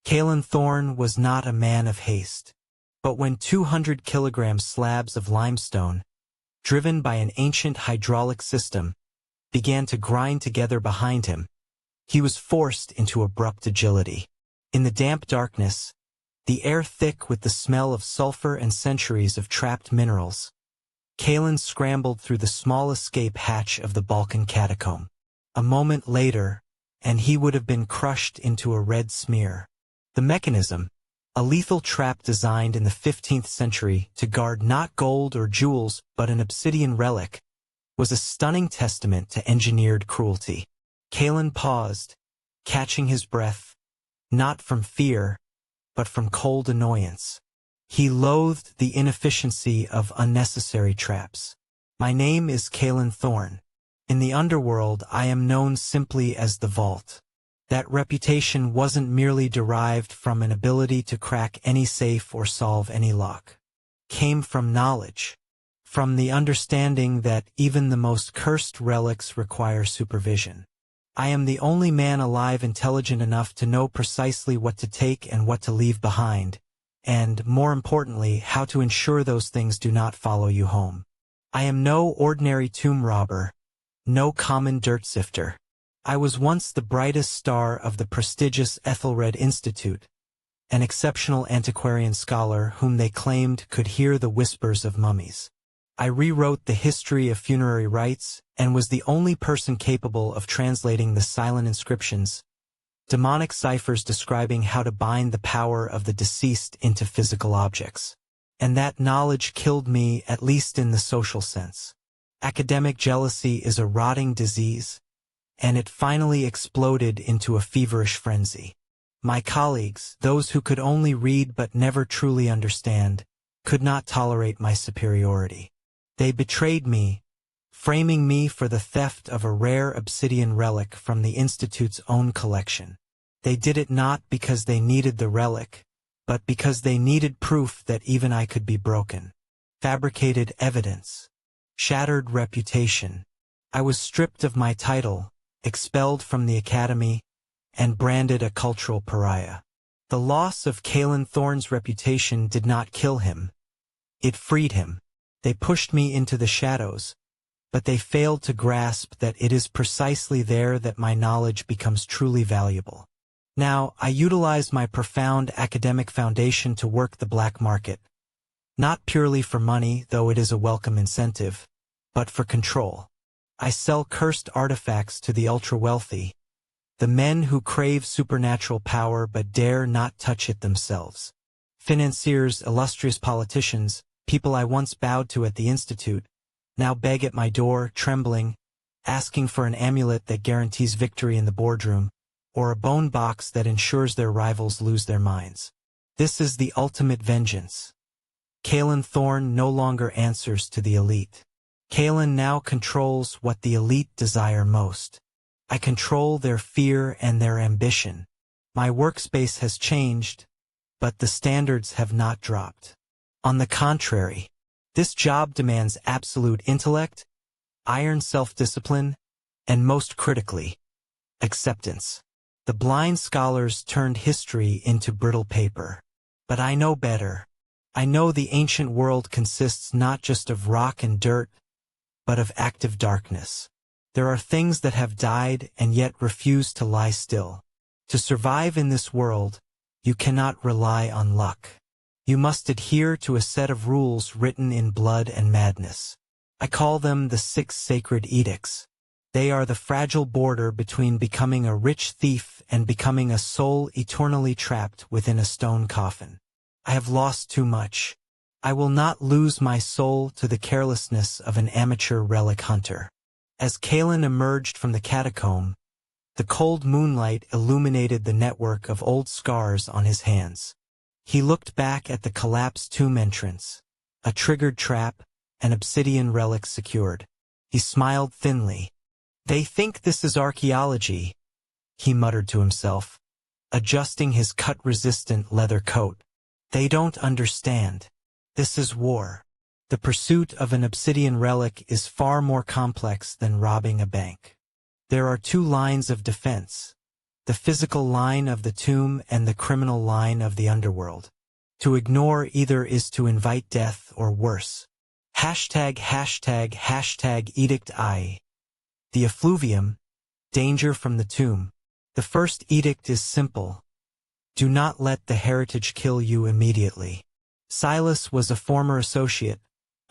Kaelen Thorne was not a man of haste. But when 200-kilogram slabs of limestone, driven by an ancient hydraulic system, began to grind together behind him, he was forced into abrupt agility. In the damp darkness, the air thick with the smell of sulfur and centuries of trapped minerals, Kaelen scrambled through the small escape hatch of the Balkan catacomb. A moment later, and he would have been crushed into a red smear. The mechanism, a lethal trap designed in the 15th century to guard not gold or jewels but an obsidian relic, was a stunning testament to engineered cruelty. Kaelen paused, catching his breath, not from fear, but from cold annoyance. He loathed the inefficiency of unnecessary traps. My name is Kaelen Thorne. In the underworld, I am known simply as the Vault. That reputation wasn't merely derived from an ability to crack any safe or solve any lock. It came from knowledge, from the understanding that even the most cursed relics require supervision. I am the only man alive intelligent enough to know precisely what to take and what to leave behind, and, more importantly, how to ensure those things do not follow you home. I am no ordinary tomb robber, no common dirt sifter. I was once the brightest star of the prestigious Ethelred Institute, an exceptional antiquarian scholar whom they claimed could hear the whispers of mummies. I rewrote the history of funerary rites and was the only person capable of translating the silent inscriptions, demonic ciphers describing how to bind the power of the deceased into physical objects. And that knowledge killed me, at least in the social sense. Academic jealousy is a rotting disease, and it finally exploded into a feverish frenzy. My colleagues, those who could only read but never truly understand, could not tolerate my superiority. They betrayed me, framing me for the theft of a rare obsidian relic from the Institute's own collection. They did it not because they needed the relic, but because they needed proof that even I could be broken. Fabricated evidence. Shattered reputation. I was stripped of my title, expelled from the academy, and branded a cultural pariah. The loss of Kaelen Thorne's reputation did not kill him. It freed him. They pushed me into the shadows, but they failed to grasp that it is precisely there that my knowledge becomes truly valuable. Now, I utilize my profound academic foundation to work the black market, not purely for money, though it is a welcome incentive, but for control. I sell cursed artifacts to the ultra-wealthy, the men who crave supernatural power but dare not touch it themselves. Financiers, illustrious politicians, people I once bowed to at the Institute, now beg at my door, trembling, asking for an amulet that guarantees victory in the boardroom, or a bone box that ensures their rivals lose their minds. This is the ultimate vengeance. Kaelen Thorne no longer answers to the elite. Kaelen now controls what the elite desire most. I control their fear and their ambition. My workspace has changed, but the standards have not dropped. On the contrary, this job demands absolute intellect, iron self-discipline, and most critically, acceptance. The blind scholars turned history into brittle paper. But I know better. I know the ancient world consists not just of rock and dirt, but of active darkness. There are things that have died and yet refuse to lie still. To survive in this world, you cannot rely on luck. You must adhere to a set of rules written in blood and madness. I call them the 6 sacred edicts. They are the fragile border between becoming a rich thief and becoming a soul eternally trapped within a stone coffin. I have lost too much. I will not lose my soul to the carelessness of an amateur relic hunter. As Kaelen emerged from the catacomb, the cold moonlight illuminated the network of old scars on his hands. He looked back at the collapsed tomb entrance, a triggered trap, an obsidian relic secured. He smiled thinly. "They think this is archaeology," he muttered to himself, adjusting his cut-resistant leather coat. "They don't understand. This is war. The pursuit of an obsidian relic is far more complex than robbing a bank. There are 2 lines of defense. the physical line of the tomb and the criminal line of the underworld. To ignore either is to invite death or worse. #### Edict I. The effluvium, danger from the tomb. The first edict is simple. Do not let the heritage kill you immediately. Silas was a former associate,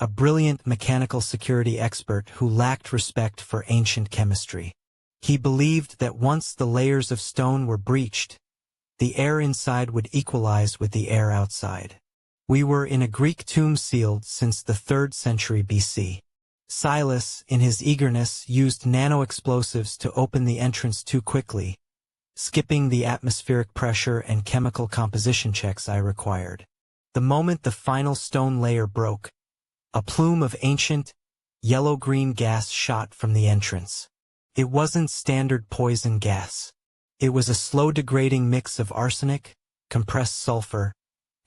a brilliant mechanical security expert who lacked respect for ancient chemistry. He believed that once the layers of stone were breached, the air inside would equalize with the air outside. We were in a Greek tomb sealed since the 3rd century BC. Silas, in his eagerness, used nano-explosives to open the entrance too quickly, skipping the atmospheric pressure and chemical composition checks I required. The moment the final stone layer broke, a plume of ancient, yellow-green gas shot from the entrance. It wasn't standard poison gas. It was a slow-degrading mix of arsenic, compressed sulfur,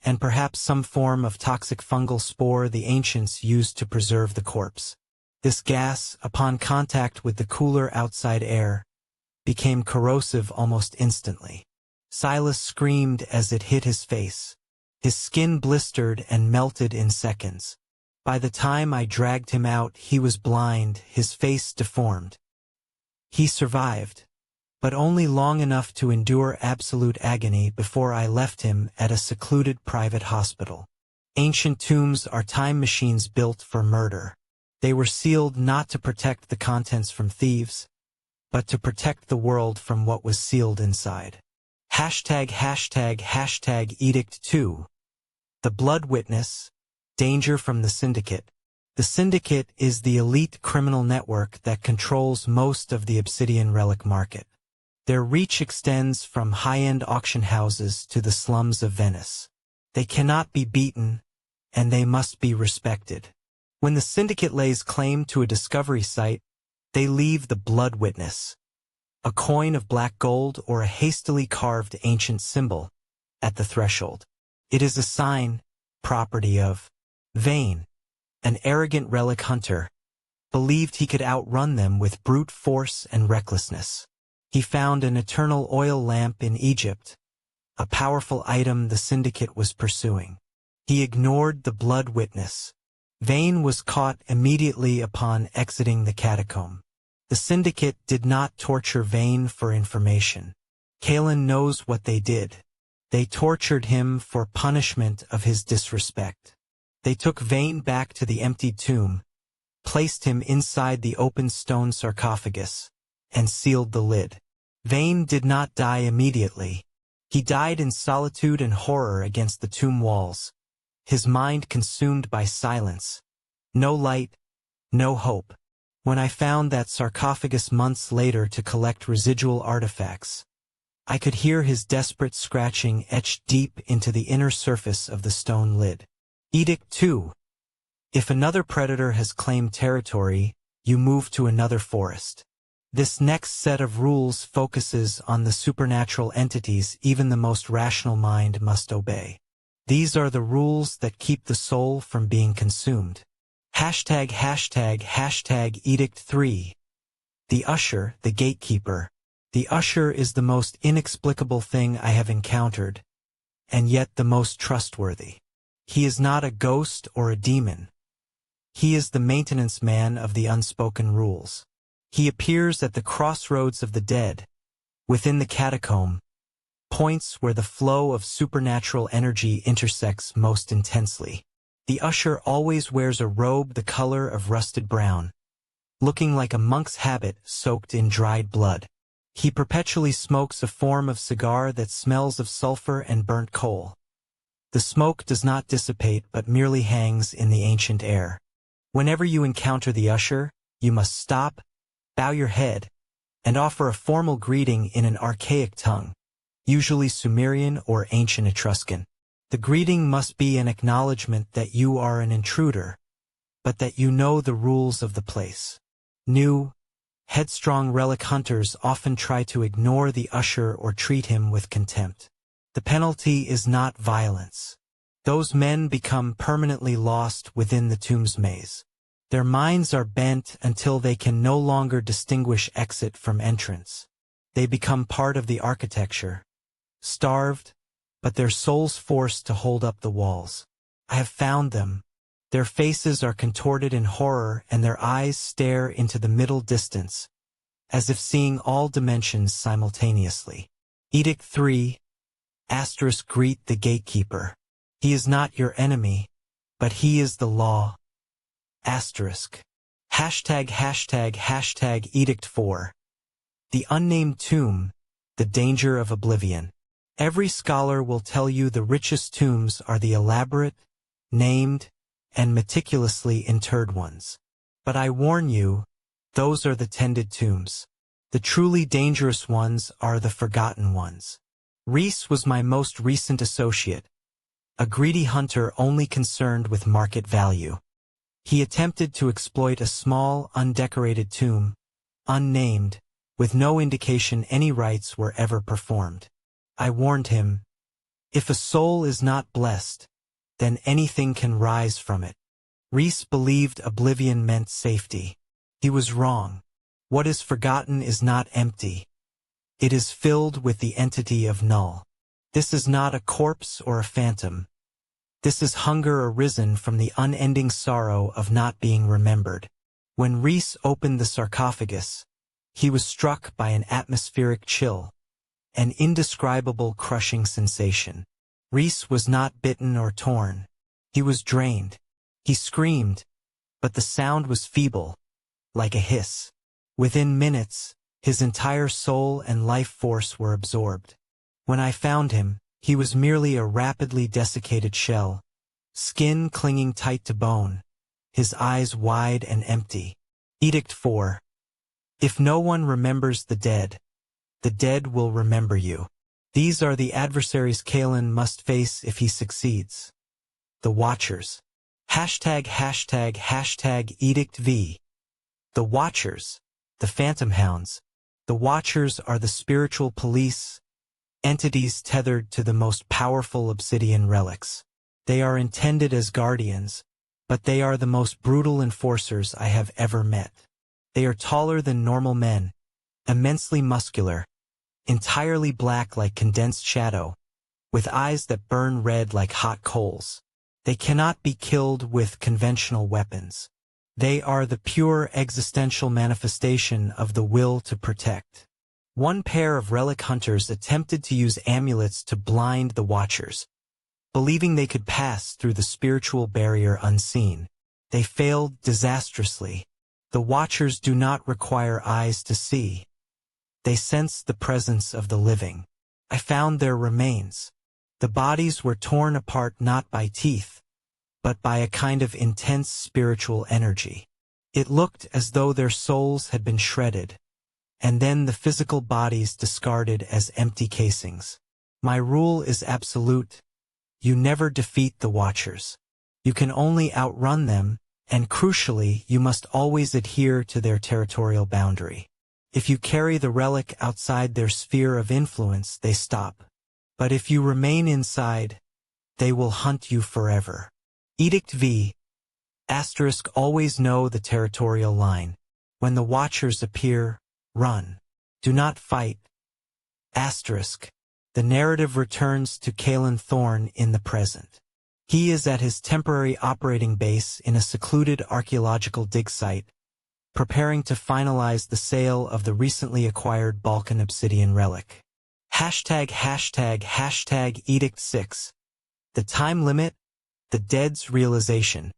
and perhaps some form of toxic fungal spore the ancients used to preserve the corpse. This gas, upon contact with the cooler outside air, became corrosive almost instantly. Silas screamed as it hit his face. His skin blistered and melted in seconds. By the time I dragged him out, he was blind, his face deformed. He survived, but only long enough to endure absolute agony before I left him at a secluded private hospital. Ancient tombs are time machines built for murder. They were sealed not to protect the contents from thieves, but to protect the world from what was sealed inside. #### Edict 2. The Blood Witness, danger from the Syndicate. The Syndicate is the elite criminal network that controls most of the obsidian relic market. Their reach extends from high-end auction houses to the slums of Venice. They cannot be beaten, and they must be respected. When the Syndicate lays claim to a discovery site, they leave the Blood Witness, a coin of black gold or a hastily carved ancient symbol, at the threshold. It is a sign, property of Vane, an arrogant relic hunter, believed he could outrun them with brute force and recklessness. He found an eternal oil lamp in Egypt, a powerful item the Syndicate was pursuing. He ignored the Blood Witness. Vane was caught immediately upon exiting the catacomb. The Syndicate did not torture Vane for information. Kaelen knows what they did. They tortured him for punishment of his disrespect. They took Vane back to the emptied tomb, placed him inside the open stone sarcophagus, and sealed the lid. Vane did not die immediately. He died in solitude and horror against the tomb walls, his mind consumed by silence. No light, no hope. When I found that sarcophagus months later to collect residual artifacts, I could hear his desperate scratching etched deep into the inner surface of the stone lid. Edict 2. If another predator has claimed territory, you move to another forest. This next set of rules focuses on the supernatural entities even the most rational mind must obey. These are the rules that keep the soul from being consumed. #### Edict 3. The Usher, the Gatekeeper. The Usher is the most inexplicable thing I have encountered, and yet the most trustworthy. He is not a ghost or a demon. He is the maintenance man of the unspoken rules. He appears at the crossroads of the dead, within the catacomb, points where the flow of supernatural energy intersects most intensely. The Usher always wears a robe the color of rusted brown, looking like a monk's habit soaked in dried blood. He perpetually smokes a form of cigar that smells of sulfur and burnt coal. The smoke does not dissipate but merely hangs in the ancient air. Whenever you encounter the Usher, you must stop, bow your head, and offer a formal greeting in an archaic tongue, usually Sumerian or ancient Etruscan. The greeting must be an acknowledgement that you are an intruder, but that you know the rules of the place. New, headstrong relic hunters often try to ignore the Usher or treat him with contempt. The penalty is not violence. Those men become permanently lost within the tomb's maze. Their minds are bent until they can no longer distinguish exit from entrance. They become part of the architecture. Starved, but their souls forced to hold up the walls. I have found them. Their faces are contorted in horror and their eyes stare into the middle distance, as if seeing all dimensions simultaneously. Edict 3. * Greet the gatekeeper. He is not your enemy, but he is the law. *. #### Edict 4. The unnamed tomb, the danger of oblivion. Every scholar will tell you the richest tombs are the elaborate, named, and meticulously interred ones. But I warn you, those are the tended tombs. The truly dangerous ones are the forgotten ones. Reese was my most recent associate, a greedy hunter only concerned with market value. He attempted to exploit a small, undecorated tomb, unnamed, with no indication any rites were ever performed. I warned him, if a soul is not blessed, then anything can rise from it. Reese believed oblivion meant safety. He was wrong. What is forgotten is not empty. It is filled with the entity of null. This is not a corpse or a phantom. This is hunger arisen from the unending sorrow of not being remembered. When Reese opened the sarcophagus, he was struck by an atmospheric chill, an indescribable crushing sensation. Reese was not bitten or torn. He was drained. He screamed, but the sound was feeble, like a hiss. Within minutes, his entire soul and life force were absorbed. When I found him, he was merely a rapidly desiccated shell, skin clinging tight to bone, his eyes wide and empty. Edict 4. If no one remembers the dead will remember you. These are the adversaries Kaelen must face if he succeeds. The Watchers. ### Edict V. The Watchers, the Phantom Hounds. The Watchers are the spiritual police, entities tethered to the most powerful obsidian relics. They are intended as guardians, but they are the most brutal enforcers I have ever met. They are taller than normal men, immensely muscular, entirely black like condensed shadow, with eyes that burn red like hot coals. They cannot be killed with conventional weapons. They are the pure existential manifestation of the will to protect. One pair of relic hunters attempted to use amulets to blind the Watchers, believing they could pass through the spiritual barrier unseen. They failed disastrously. The Watchers do not require eyes to see. They sense the presence of the living. I found their remains. The bodies were torn apart not by teeth, but by a kind of intense spiritual energy. It looked as though their souls had been shredded, and then the physical bodies discarded as empty casings. My rule is absolute. You never defeat the Watchers. You can only outrun them, and crucially, you must always adhere to their territorial boundary. If you carry the relic outside their sphere of influence, they stop. But if you remain inside, they will hunt you forever. Edict V. * Always know the territorial line. When the Watchers appear, run. Do not fight. *. The narrative returns to Kaelen Thorne in the present. He is at his temporary operating base in a secluded archaeological dig site, preparing to finalize the sale of the recently acquired Balkan obsidian relic. #### Edict 6. The time limit, the dead's realization.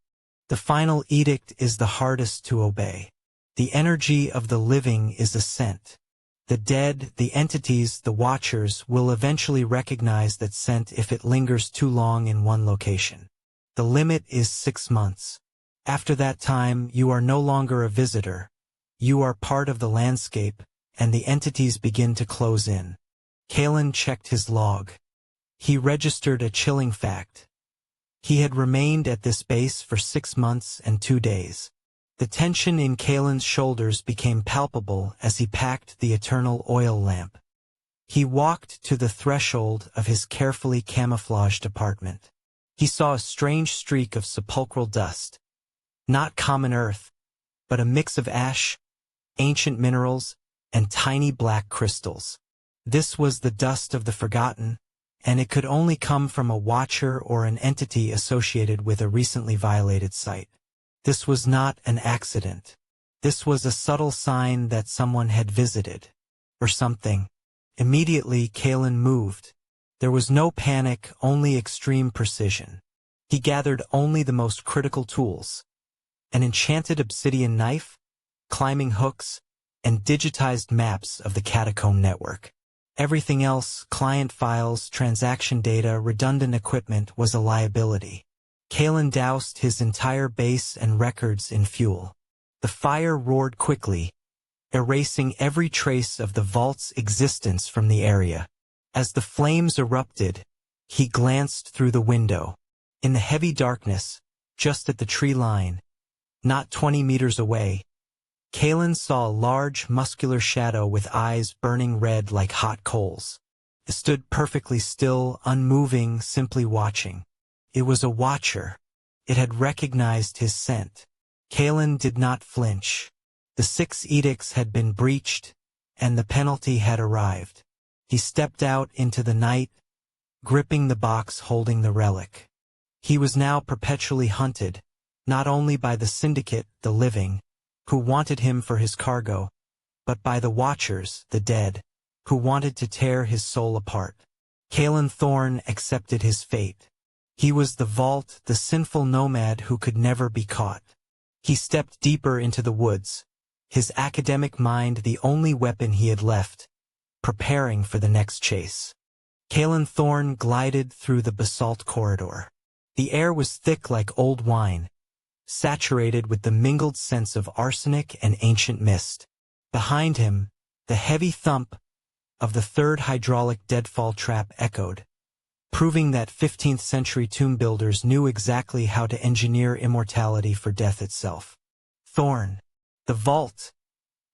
The final edict is the hardest to obey. The energy of the living is a scent. The dead, the entities, the Watchers, will eventually recognize that scent if it lingers too long in one location. The limit is 6 months. After that time, you are no longer a visitor. You are part of the landscape, and the entities begin to close in. Kaelen checked his log. He registered a chilling fact. He had remained at this base for 6 months and 2 days. The tension in Kaelen's shoulders became palpable as he packed the eternal oil lamp. He walked to the threshold of his carefully camouflaged apartment. He saw a strange streak of sepulchral dust. Not common earth, but a mix of ash, ancient minerals, and tiny black crystals. This was the dust of the forgotten, and it could only come from a watcher or an entity associated with a recently violated site. This was not an accident. This was a subtle sign that someone had visited. Or something. Immediately, Kaelen moved. There was no panic, only extreme precision. He gathered only the most critical tools. An enchanted obsidian knife, climbing hooks, and digitized maps of the catacomb network. Everything else, client files, transaction data, redundant equipment, was a liability. Kaelen doused his entire base and records in fuel. The fire roared quickly, erasing every trace of the vault's existence from the area. As the flames erupted, he glanced through the window. In the heavy darkness, just at the tree line, not 20 meters away, Kaelen saw a large, muscular shadow with eyes burning red like hot coals. It stood perfectly still, unmoving, simply watching. It was a watcher. It had recognized his scent. Kaelen did not flinch. The 6 edicts had been breached, and the penalty had arrived. He stepped out into the night, gripping the box holding the relic. He was now perpetually hunted, not only by the syndicate, the living, who wanted him for his cargo, but by the watchers, the dead, who wanted to tear his soul apart. Kaelen Thorne accepted his fate. He was the vault, the sinful nomad who could never be caught. He stepped deeper into the woods, his academic mind the only weapon he had left, preparing for the next chase. Kaelen Thorne glided through the basalt corridor. The air was thick like old wine, saturated with the mingled scents of arsenic and ancient mist. Behind him, the heavy thump of the 3rd hydraulic deadfall trap echoed, proving that 15th century tomb builders knew exactly how to engineer immortality for death itself. Thorne. The vault,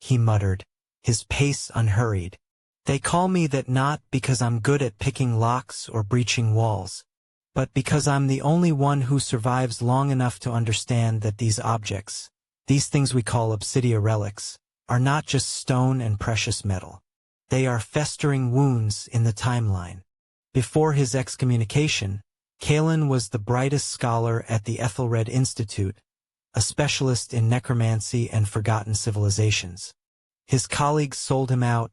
he muttered, his pace unhurried. They call me that not because I'm good at picking locks or breaching walls, but because I'm the only one who survives long enough to understand that these objects, these things we call obsidian relics, are not just stone and precious metal. They are festering wounds in the timeline. Before his excommunication, Kaelen was the brightest scholar at the Ethelred Institute, a specialist in necromancy and forgotten civilizations. His colleagues sold him out,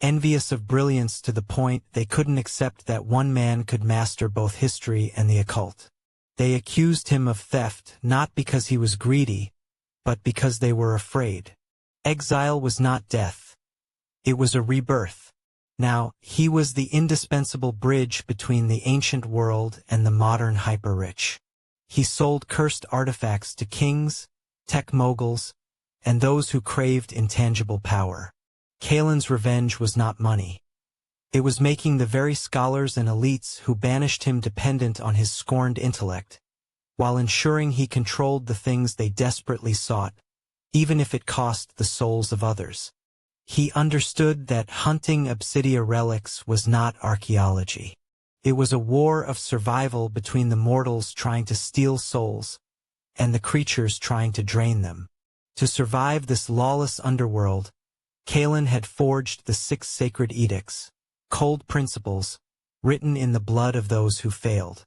envious of brilliance to the point they couldn't accept that one man could master both history and the occult. They accused him of theft not because he was greedy, but because they were afraid. Exile was not death. It was a rebirth. Now, he was the indispensable bridge between the ancient world and the modern hyper-rich. He sold cursed artifacts to kings, tech moguls, and those who craved intangible power. Kaelen's revenge was not money. It was making the very scholars and elites who banished him dependent on his scorned intellect, while ensuring he controlled the things they desperately sought, even if it cost the souls of others. He understood that hunting obsidian relics was not archaeology. It was a war of survival between the mortals trying to steal souls and the creatures trying to drain them. To survive this lawless underworld, Kaelen had forged the 6 sacred edicts, cold principles, written in the blood of those who failed.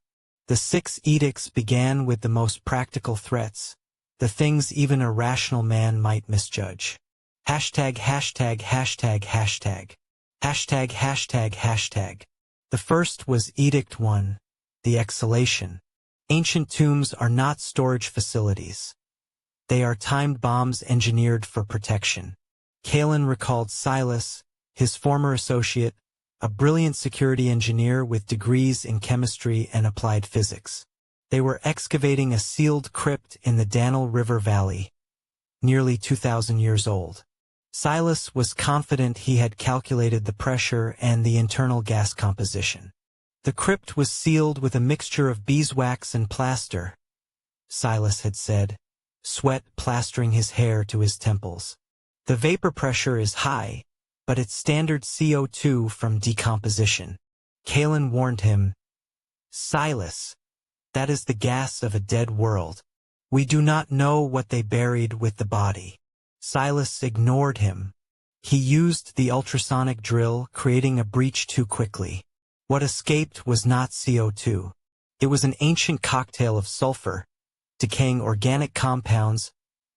The 6 edicts began with the most practical threats, the things even a rational man might misjudge. Hashtag, hashtag, hashtag, hashtag. Hashtag, hashtag, hashtag. The first was Edict 1, the exhalation. Ancient tombs are not storage facilities. They are timed bombs engineered for protection. Kaelen recalled Silas, his former associate, a brilliant security engineer with degrees in chemistry and applied physics. They were excavating a sealed crypt in the Danel River Valley, nearly 2,000 years old. Silas was confident he had calculated the pressure and the internal gas composition. The crypt was sealed with a mixture of beeswax and plaster, Silas had said, sweat plastering his hair to his temples. The vapor pressure is high, but it's standard CO2 from decomposition. Kaelen warned him, Silas, that is the gas of a dead world. We do not know what they buried with the body. Silas ignored him. He used the ultrasonic drill, creating a breach too quickly. What escaped was not CO2. It was an ancient cocktail of sulfur, decaying organic compounds,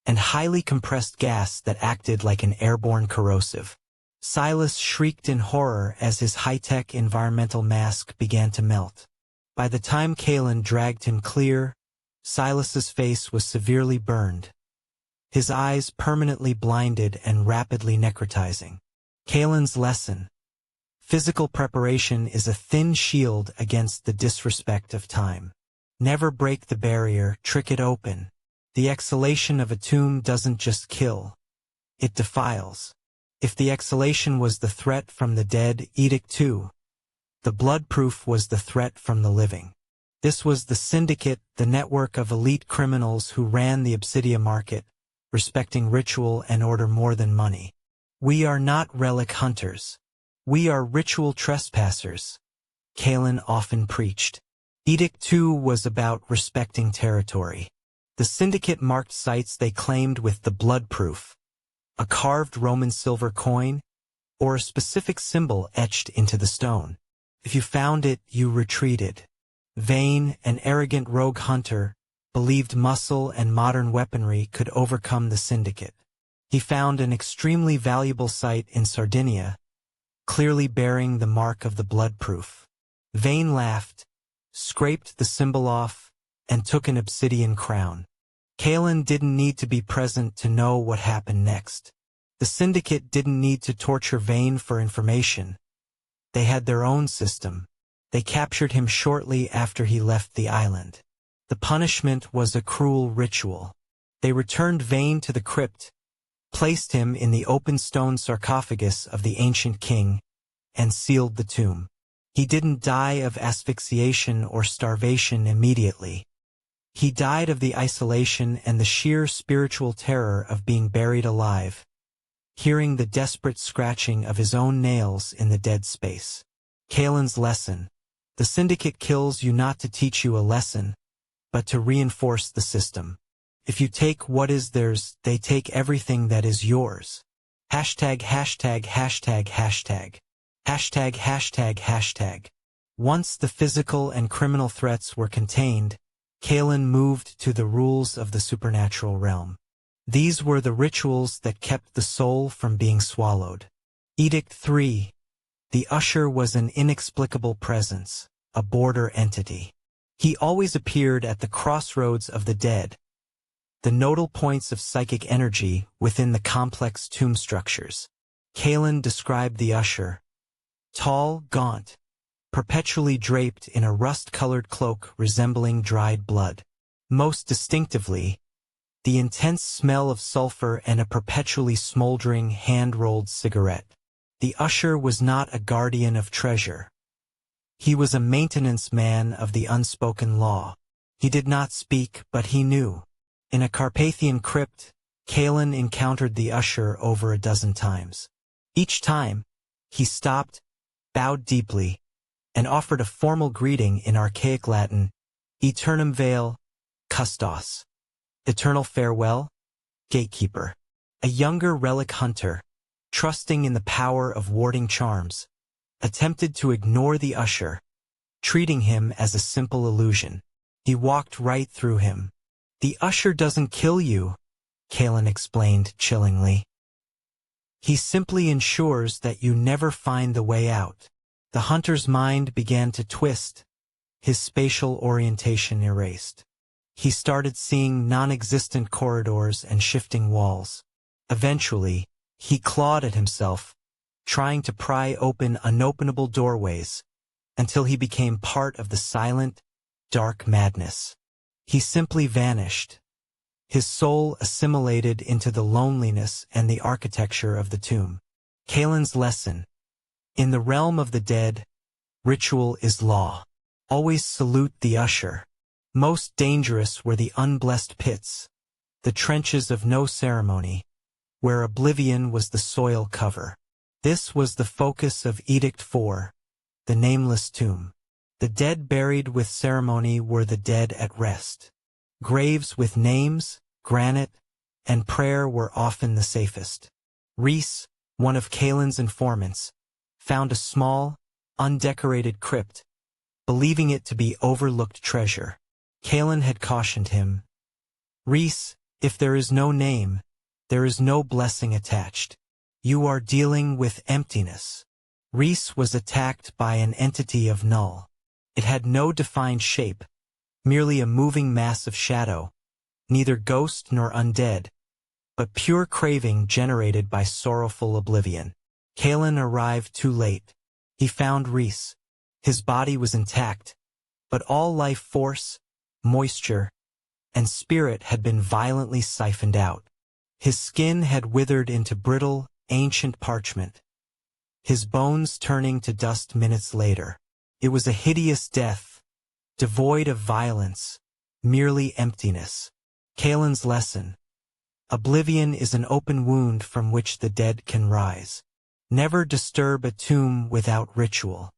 and highly compressed gas that acted like an airborne corrosive. Silas shrieked in horror as his high-tech environmental mask began to melt. By the time Kaelen dragged him clear, Silas's face was severely burned, his eyes permanently blinded and rapidly necrotizing. Kaelen's lesson: physical preparation is a thin shield against the disrespect of time. Never break the barrier, trick it open. The exhalation of a tomb doesn't just kill, it defiles. If the exhalation was the threat from the dead, Edict 2, the blood-proof was the threat from the living. This was the syndicate, the network of elite criminals who ran the Obsidia market, respecting ritual and order more than money. We are not relic hunters. We are ritual trespassers, Kaelen often preached. Edict 2 was about respecting territory. The syndicate marked sites they claimed with the blood-proof, a carved Roman silver coin, or a specific symbol etched into the stone. If you found it, you retreated. Vane, an arrogant rogue hunter, believed muscle and modern weaponry could overcome the syndicate. He found an extremely valuable site in Sardinia, clearly bearing the mark of the blood-proof. Vane laughed, scraped the symbol off, and took an obsidian crown. Kaelen didn't need to be present to know what happened next. The syndicate didn't need to torture Vane for information. They had their own system. They captured him shortly after he left the island. The punishment was a cruel ritual. They returned Vane to the crypt, placed him in the open stone sarcophagus of the ancient king, and sealed the tomb. He didn't die of asphyxiation or starvation immediately. He died of the isolation and the sheer spiritual terror of being buried alive, hearing the desperate scratching of his own nails in the dead space. Kaelen's lesson: the syndicate kills you not to teach you a lesson, but to reinforce the system. If you take what is theirs, they take everything that is yours. Hashtag, hashtag, hashtag, hashtag. Hashtag, hashtag, hashtag. Once the physical and criminal threats were contained, Kaelen moved to the rules of the supernatural realm. These were the rituals that kept the soul from being swallowed. Edict 3. The Usher was an inexplicable presence, a border entity. He always appeared at the crossroads of the dead, the nodal points of psychic energy within the complex tomb structures. Kaelen described the Usher: tall, gaunt, perpetually draped in a rust-colored cloak resembling dried blood. Most distinctively, the intense smell of sulfur and a perpetually smoldering hand-rolled cigarette. The Usher was not a guardian of treasure. He was a maintenance man of the unspoken law. He did not speak, but he knew. In a Carpathian crypt, Kaelen encountered the Usher over a dozen times. Each time, he stopped, bowed deeply, and offered a formal greeting in archaic Latin: Aeternum Vale, Custos. Eternal farewell, gatekeeper. A younger relic hunter, trusting in the power of warding charms, attempted to ignore the Usher, treating him as a simple illusion. He walked right through him. The Usher doesn't kill you, Kaelen explained chillingly. He simply ensures that you never find the way out. The hunter's mind began to twist, his spatial orientation erased. He started seeing non-existent corridors and shifting walls. Eventually, he clawed at himself, trying to pry open unopenable doorways, until he became part of the silent, dark madness. He simply vanished. His soul assimilated into the loneliness and the architecture of the tomb. Kaelen's lesson: in the realm of the dead, ritual is law. Always salute the Usher. Most dangerous were the unblessed pits, the trenches of no ceremony, where oblivion was the soil cover. This was the focus of Edict 4, the nameless tomb. The dead buried with ceremony were the dead at rest. Graves with names, granite, and prayer were often the safest. Reese, one of Kaelen's informants, found a small, undecorated crypt, believing it to be overlooked treasure. Kaelen had cautioned him, "Rhys, if there is no name, there is no blessing attached. You are dealing with emptiness." Rhys was attacked by an entity of null. It had no defined shape, merely a moving mass of shadow, neither ghost nor undead, but pure craving generated by sorrowful oblivion. Kaelen arrived too late. He found Rhys. His body was intact, but all life force, moisture, and spirit had been violently siphoned out. His skin had withered into brittle, ancient parchment, his bones turning to dust minutes later. It was a hideous death, devoid of violence, merely emptiness. Kaelen's lesson: oblivion is an open wound from which the dead can rise. Never disturb a tomb without ritual.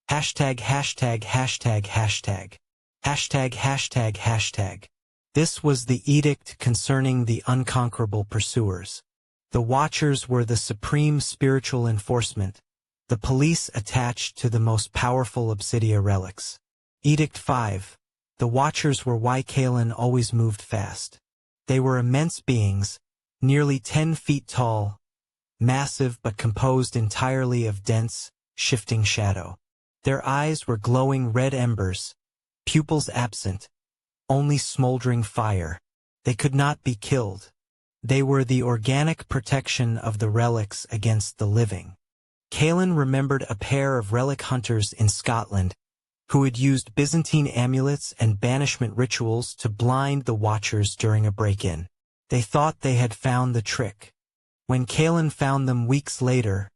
Hashtag, hashtag, hashtag, hashtag. Hashtag, hashtag, hashtag. This was the edict concerning the unconquerable pursuers. The Watchers were the supreme spiritual enforcement, the police attached to the most powerful obsidia relics. Edict 5. The Watchers were why Kaelen always moved fast. They were immense beings, nearly 10 feet tall, massive but composed entirely of dense, shifting shadow. Their eyes were glowing red embers, pupils absent, only smoldering fire. They could not be killed. They were the organic protection of the relics against the living. Kaelen remembered a pair of relic hunters in Scotland who had used Byzantine amulets and banishment rituals to blind the Watchers during a break-in. They thought they had found the trick. When Kaelen found them weeks later,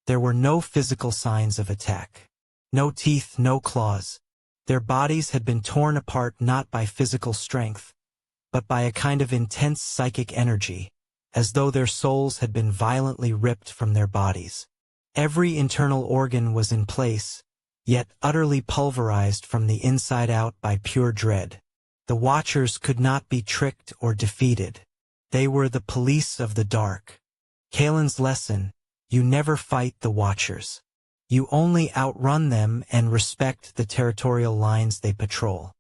there were no physical signs of attack. No teeth, no claws. Their bodies had been torn apart not by physical strength, but by a kind of intense psychic energy, as though their souls had been violently ripped from their bodies. Every internal organ was in place, yet utterly pulverized from the inside out by pure dread. The Watchers could not be tricked or defeated. They were the police of the dark. Kaelen's lesson: you never fight the Watchers. You only outrun them and respect the territorial lines they patrol.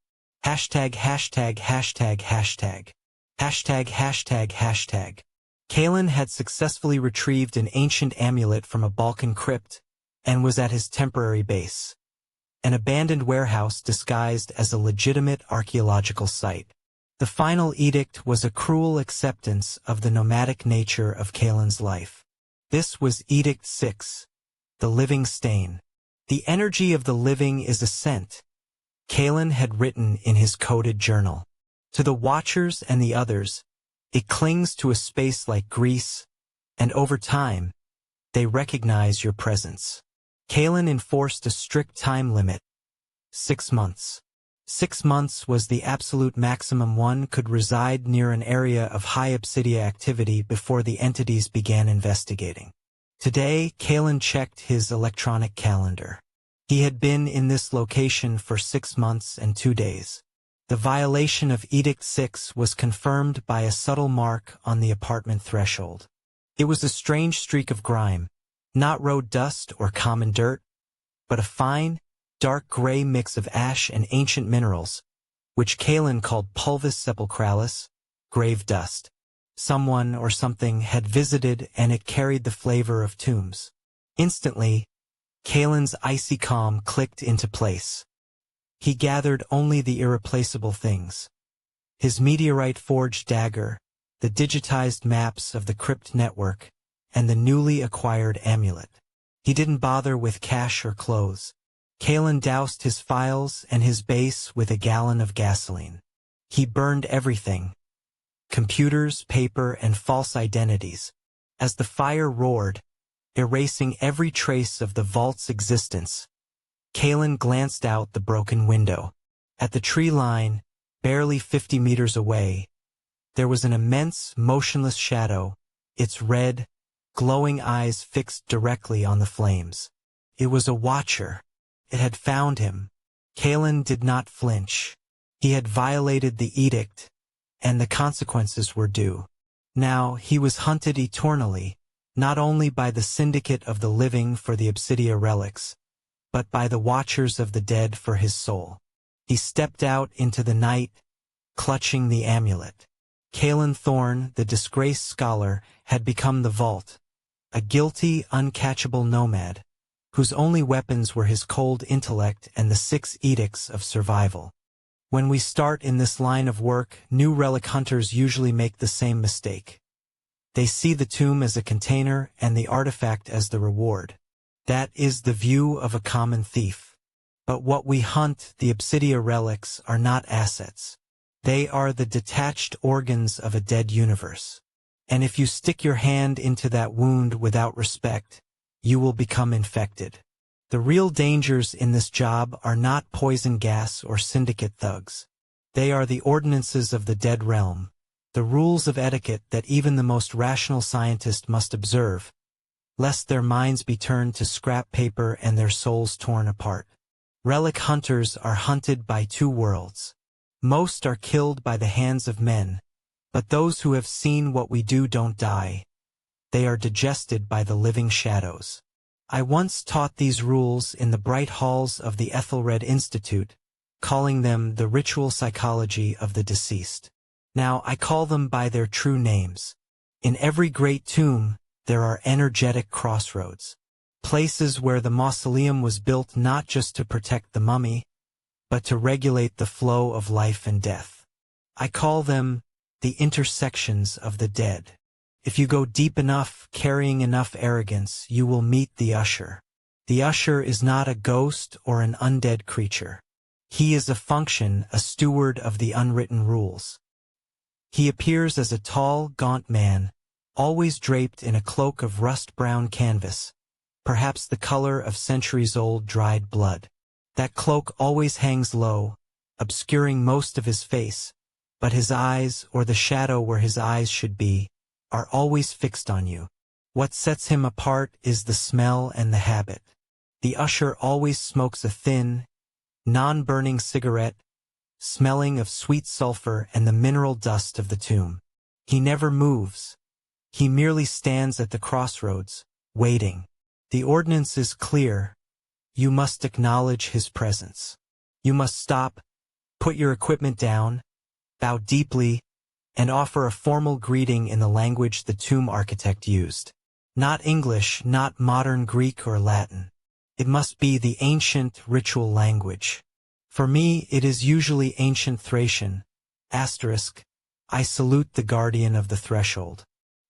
Hashtag, hashtag, hashtag, hashtag. Hashtag, hashtag, hashtag. Kaelen had successfully retrieved an ancient amulet from a Balkan crypt and was at his temporary base, an abandoned warehouse disguised as a legitimate archaeological site. The final edict was a cruel acceptance of the nomadic nature of Kaelen's life. This was Edict 6, the living stain. The energy of the living is a scent, Kaelen had written in his coded journal. To the Watchers and the others, it clings to a space like grease, and over time, they recognize your presence. Kaelen enforced a strict time limit: 6 months. 6 months was the absolute maximum one could reside near an area of high obsidia activity before the entities began investigating. Today, Kaelen checked his electronic calendar. He had been in this location for 6 months and 2 days. The violation of Edict 6 was confirmed by a subtle mark on the apartment threshold. It was a strange streak of grime, not road dust or common dirt, but a fine, dark gray mix of ash and ancient minerals, which Kaelen called pulvis sepulchralis, grave dust. Someone or something had visited and it carried the flavor of tombs. Instantly, Kaelen's icy calm clicked into place. He gathered only the irreplaceable things: his meteorite-forged dagger, the digitized maps of the crypt network, and the newly acquired amulet. He didn't bother with cash or clothes. Kaelen doused his files and his base with a gallon of gasoline. He burned everything: computers, paper, and false identities. As the fire roared, erasing every trace of the vault's existence, Kaelen glanced out the broken window. At the tree line, barely 50 meters away, there was an immense, motionless shadow, its red, glowing eyes fixed directly on the flames. It was a Watcher. It had found him. Kaelen did not flinch. He had violated the edict, and the consequences were due. Now he was hunted eternally, not only by the syndicate of the living for the obsidia relics, but by the watchers of the dead for his soul. He stepped out into the night, clutching the amulet. Kaelen Thorne, the disgraced scholar, had become the vault, a guilty, uncatchable nomad, whose only weapons were his cold intellect and the 6 edicts of survival. When we start in this line of work, new relic hunters usually make the same mistake. They see the tomb as a container and the artifact as the reward. That is the view of a common thief. But what we hunt, the obsidia relics, are not assets. They are the detached organs of a dead universe. And if you stick your hand into that wound without respect, you will become infected. The real dangers in this job are not poison gas or syndicate thugs. They are the ordinances of the dead realm, the rules of etiquette that even the most rational scientist must observe, lest their minds be turned to scrap paper and their souls torn apart. Relic hunters are hunted by 2 worlds. Most are killed by the hands of men, but those who have seen what we do don't die. They are digested by the living shadows. I once taught these rules in the bright halls of the Ethelred Institute, calling them the ritual psychology of the deceased. Now I call them by their true names. In every great tomb, there are energetic crossroads. Places where the mausoleum was built not just to protect the mummy, but to regulate the flow of life and death. I call them the intersections of the dead. If you go deep enough, carrying enough arrogance, you will meet the usher. The usher is not a ghost or an undead creature. He is a function, a steward of the unwritten rules. He appears as a tall, gaunt man, always draped in a cloak of rust-brown canvas, perhaps the color of centuries-old dried blood. That cloak always hangs low, obscuring most of his face, but his eyes, or the shadow where his eyes should be, are always fixed on you. What sets him apart is the smell and the habit. The usher always smokes a thin, non-burning cigarette, smelling of sweet sulfur and the mineral dust of the tomb. He never moves. He merely stands at the crossroads, waiting. The ordinance is clear. You must acknowledge his presence. You must stop, put your equipment down, bow deeply, and offer a formal greeting in the language the tomb architect used. Not English, not modern Greek or Latin. It must be the ancient ritual language. For me, it is usually ancient Thracian. Asterisk, I salute the guardian of the threshold.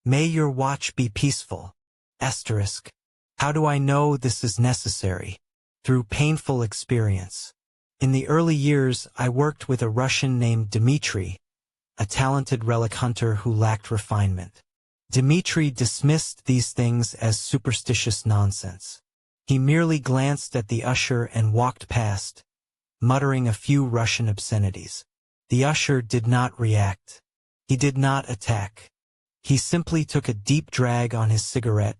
May your watch be peaceful. Asterisk, how do I know this is necessary? Through painful experience. In the early years, I worked with a Russian named Dmitri, a talented relic hunter who lacked refinement. Dmitri dismissed these things as superstitious nonsense. He merely glanced at the usher and walked past, muttering a few Russian obscenities. The usher did not react. He did not attack. He simply took a deep drag on his cigarette,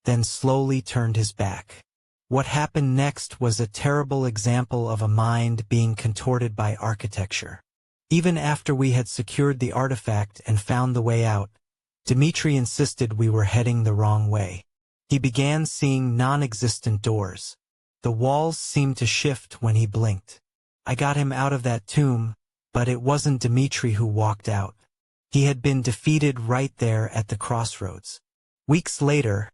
then slowly turned his back. What happened next was a terrible example of a mind being contorted by architecture. Even after we had secured the artifact and found the way out, Dmitri insisted we were heading the wrong way. He began seeing non-existent doors. The walls seemed to shift when he blinked. I got him out of that tomb, but it wasn't Dmitri who walked out. He had been defeated right there at the crossroads. Weeks later,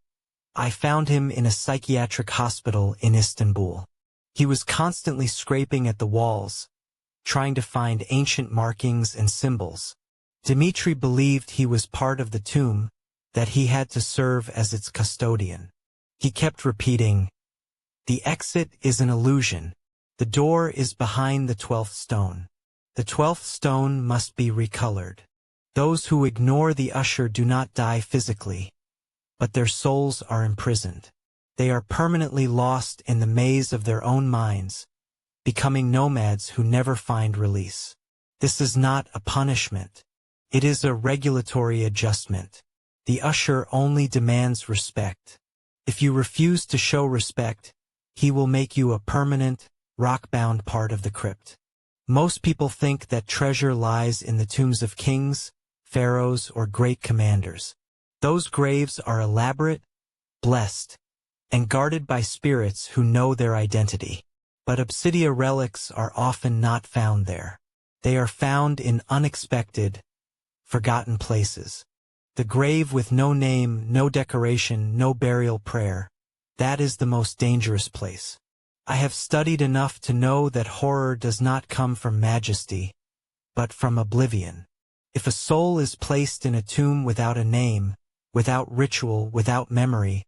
I found him in a psychiatric hospital in Istanbul. He was constantly scraping at the walls, trying to find ancient markings and symbols. Dmitri believed he was part of the tomb, that he had to serve as its custodian. He kept repeating, "The exit is an illusion. The door is behind the 12th stone. The 12th stone must be recolored." Those who ignore the usher do not die physically, but their souls are imprisoned. They are permanently lost in the maze of their own minds, becoming nomads who never find release. This is not a punishment. It is a regulatory adjustment. The usher only demands respect. If you refuse to show respect, he will make you a permanent, rock-bound part of the crypt. Most people think that treasure lies in the tombs of kings, pharaohs, or great commanders. Those graves are elaborate, blessed, and guarded by spirits who know their identity. But Obsidia relics are often not found there. They are found in unexpected, forgotten places. The grave with no name, no decoration, no burial prayer. That is the most dangerous place. I have studied enough to know that horror does not come from majesty, but from oblivion. If a soul is placed in a tomb without a name, without ritual, without memory,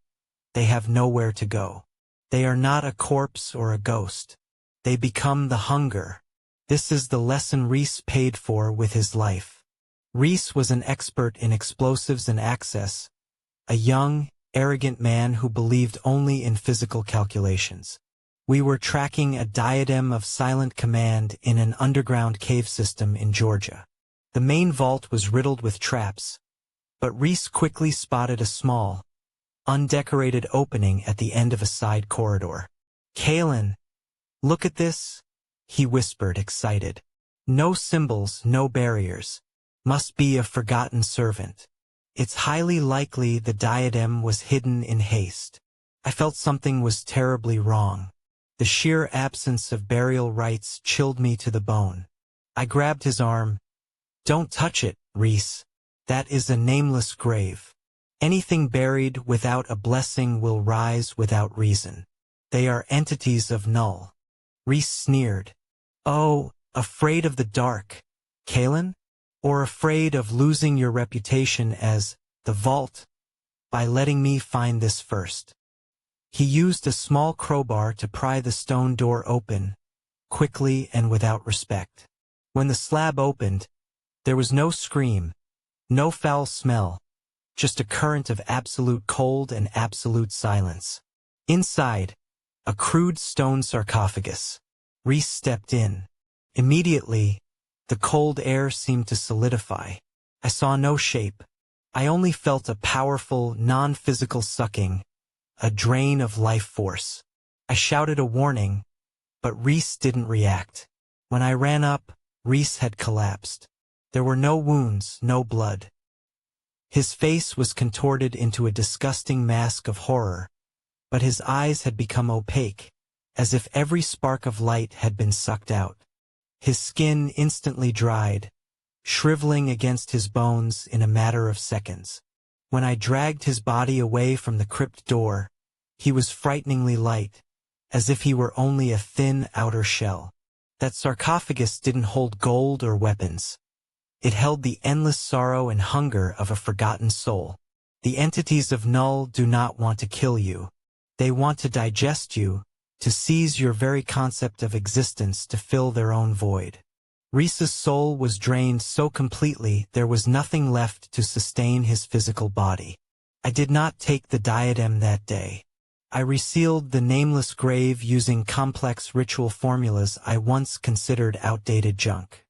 they have nowhere to go. They are not a corpse or a ghost. They become the hunger. This is the lesson Reese paid for with his life. Reese was an expert in explosives and access, a young, arrogant man who believed only in physical calculations. We were tracking a diadem of silent command in an underground cave system in Georgia. The main vault was riddled with traps, but Reese quickly spotted a small, undecorated opening at the end of a side corridor. "Kaelen, look at this," he whispered, excited. "No symbols, no barriers. Must be a forgotten servant. It's highly likely the diadem was hidden in haste." I felt something was terribly wrong. The sheer absence of burial rites chilled me to the bone. I grabbed his arm. "Don't touch it, Reese. That is a nameless grave. Anything buried without a blessing will rise without reason. They are entities of null." Reese sneered. "Oh, afraid of the dark, Kaelen? Or afraid of losing your reputation as the Vault by letting me find this first?" He used a small crowbar to pry the stone door open, quickly and without respect. When the slab opened, there was no scream, no foul smell, just a current of absolute cold and absolute silence. Inside, a crude stone sarcophagus. Reese stepped in. Immediately, the cold air seemed to solidify. I saw no shape. I only felt a powerful, non-physical sucking, a drain of life force. I shouted a warning, but Reese didn't react. When I ran up, Reese had collapsed. There were no wounds, no blood. His face was contorted into a disgusting mask of horror, but his eyes had become opaque, as if every spark of light had been sucked out. His skin instantly dried, shriveling against his bones in a matter of seconds. When I dragged his body away from the crypt door, he was frighteningly light, as if he were only a thin outer shell. That sarcophagus didn't hold gold or weapons. It held the endless sorrow and hunger of a forgotten soul. The entities of Null do not want to kill you. They want to digest you, to seize your very concept of existence to fill their own void. Reese's soul was drained so completely there was nothing left to sustain his physical body. I did not take the diadem that day. I resealed the nameless grave using complex ritual formulas I once considered outdated junk.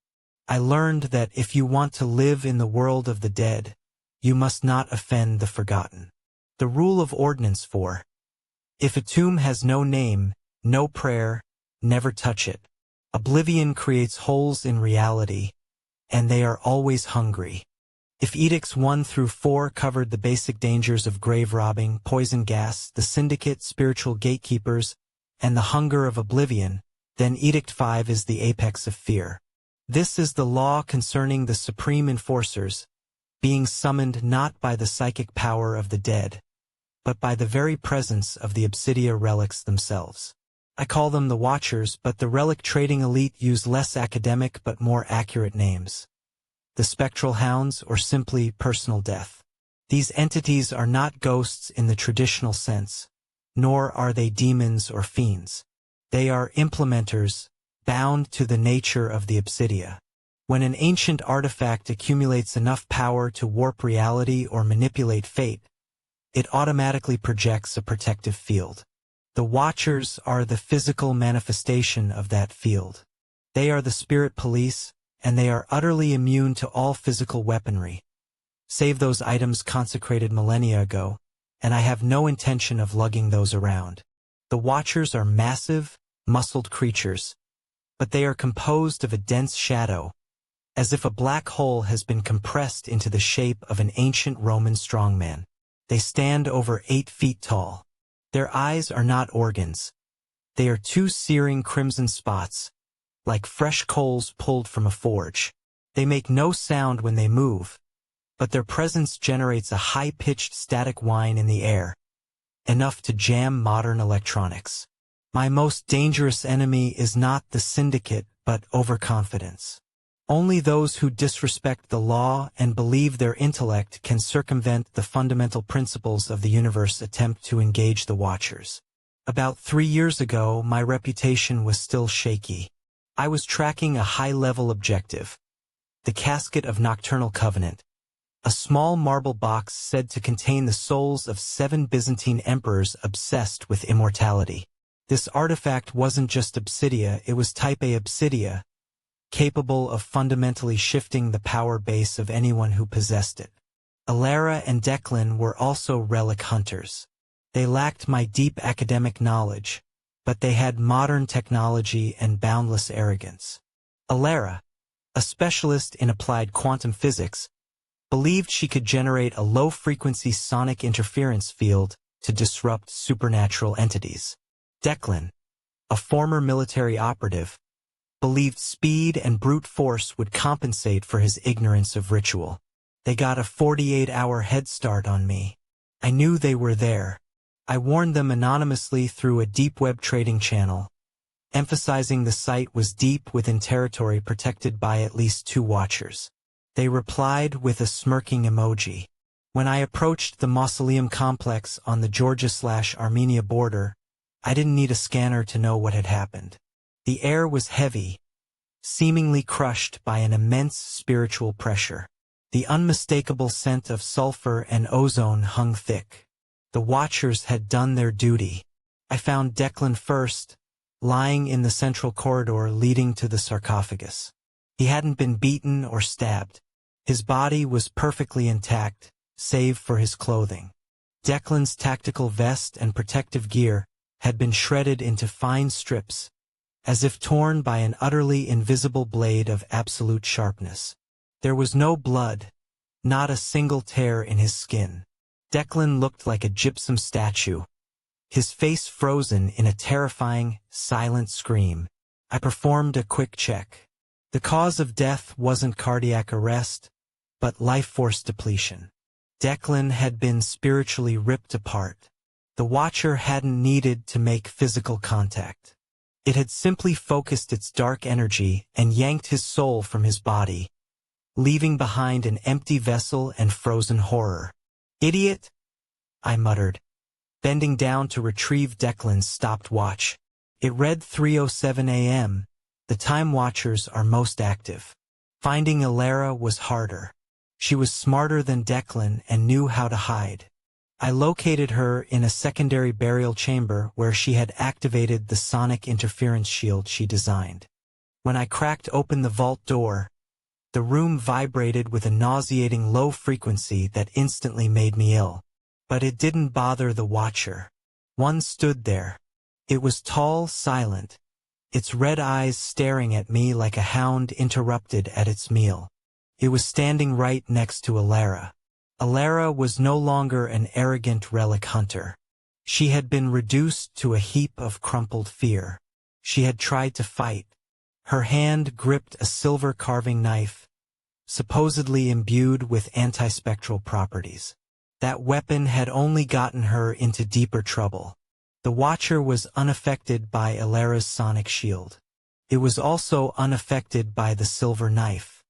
I learned that if you want to live in the world of the dead, you must not offend the forgotten. The rule of ordinance 4. If a tomb has no name, no prayer, never touch it. Oblivion creates holes in reality, and they are always hungry. If edicts 1 through 4 covered the basic dangers of grave robbing, poison gas, the syndicate, spiritual gatekeepers, and the hunger of oblivion, then Edict 5 is the apex of fear. This is the law concerning the supreme enforcers, being summoned not by the psychic power of the dead, but by the very presence of the Obsidia relics themselves. I call them the Watchers, but the relic trading elite use less academic but more accurate names. The Spectral Hounds, or simply Personal Death. These entities are not ghosts in the traditional sense, nor are they demons or fiends. They are implementers, bound to the nature of the Obsidia. When an ancient artifact accumulates enough power to warp reality or manipulate fate, it automatically projects a protective field. The Watchers are the physical manifestation of that field. They are the spirit police, and they are utterly immune to all physical weaponry, save those items consecrated millennia ago, and I have no intention of lugging those around. The Watchers are massive, muscled creatures, but they are composed of a dense shadow, as if a black hole has been compressed into the shape of an ancient Roman strongman. They stand over 8 feet tall. Their eyes are not organs. They are 2 searing crimson spots, like fresh coals pulled from a forge. They make no sound when they move, but their presence generates a high-pitched static whine in the air, enough to jam modern electronics. My most dangerous enemy is not the syndicate, but overconfidence. Only those who disrespect the law and believe their intellect can circumvent the fundamental principles of the universe attempt to engage the Watchers. About 3 years ago, my reputation was still shaky. I was tracking a high-level objective, the Casket of Nocturnal Covenant, a small marble box said to contain the souls of 7 Byzantine emperors obsessed with immortality. This artifact wasn't just obsidia, it was type A obsidia, capable of fundamentally shifting the power base of anyone who possessed it. Alara and Declan were also relic hunters. They lacked my deep academic knowledge, but they had modern technology and boundless arrogance. Alara, a specialist in applied quantum physics, believed she could generate a low-frequency sonic interference field to disrupt supernatural entities. Declan, a former military operative, believed speed and brute force would compensate for his ignorance of ritual. They got a 48-hour head start on me. I knew they were there. I warned them anonymously through a deep web trading channel, emphasizing the site was deep within territory protected by at least 2 Watchers. They replied with a smirking emoji. When I approached the mausoleum complex on the Georgia/Armenia border, I didn't need a scanner to know what had happened. The air was heavy, seemingly crushed by an immense spiritual pressure. The unmistakable scent of sulfur and ozone hung thick. The Watchers had done their duty. I found Declan first, lying in the central corridor leading to the sarcophagus. He hadn't been beaten or stabbed. His body was perfectly intact, save for his clothing. Declan's tactical vest and protective gear had been shredded into fine strips, as if torn by an utterly invisible blade of absolute sharpness. There was no blood, not a single tear in his skin. Declan looked like a gypsum statue, his face frozen in a terrifying, silent scream. I performed a quick check. The cause of death wasn't cardiac arrest, but life force depletion. Declan had been spiritually ripped apart. The Watcher hadn't needed to make physical contact. It had simply focused its dark energy and yanked his soul from his body, leaving behind an empty vessel and frozen horror. "Idiot!" I muttered, bending down to retrieve Declan's stopped watch. It read 3:07 a.m., the time Watchers are most active. Finding Alara was harder. She was smarter than Declan and knew how to hide. I located her in a secondary burial chamber where she had activated the sonic interference shield she designed. When I cracked open the vault door, the room vibrated with a nauseating low frequency that instantly made me ill. But it didn't bother the Watcher. One stood there. It was tall, silent, its red eyes staring at me like a hound interrupted at its meal. It was standing right next to Alara. Alara was no longer an arrogant relic hunter. She had been reduced to a heap of crumpled fear. She had tried to fight. Her hand gripped a silver carving knife, supposedly imbued with anti-spectral properties. That weapon had only gotten her into deeper trouble. The Watcher was unaffected by Alara's sonic shield. It was also unaffected by the silver knife.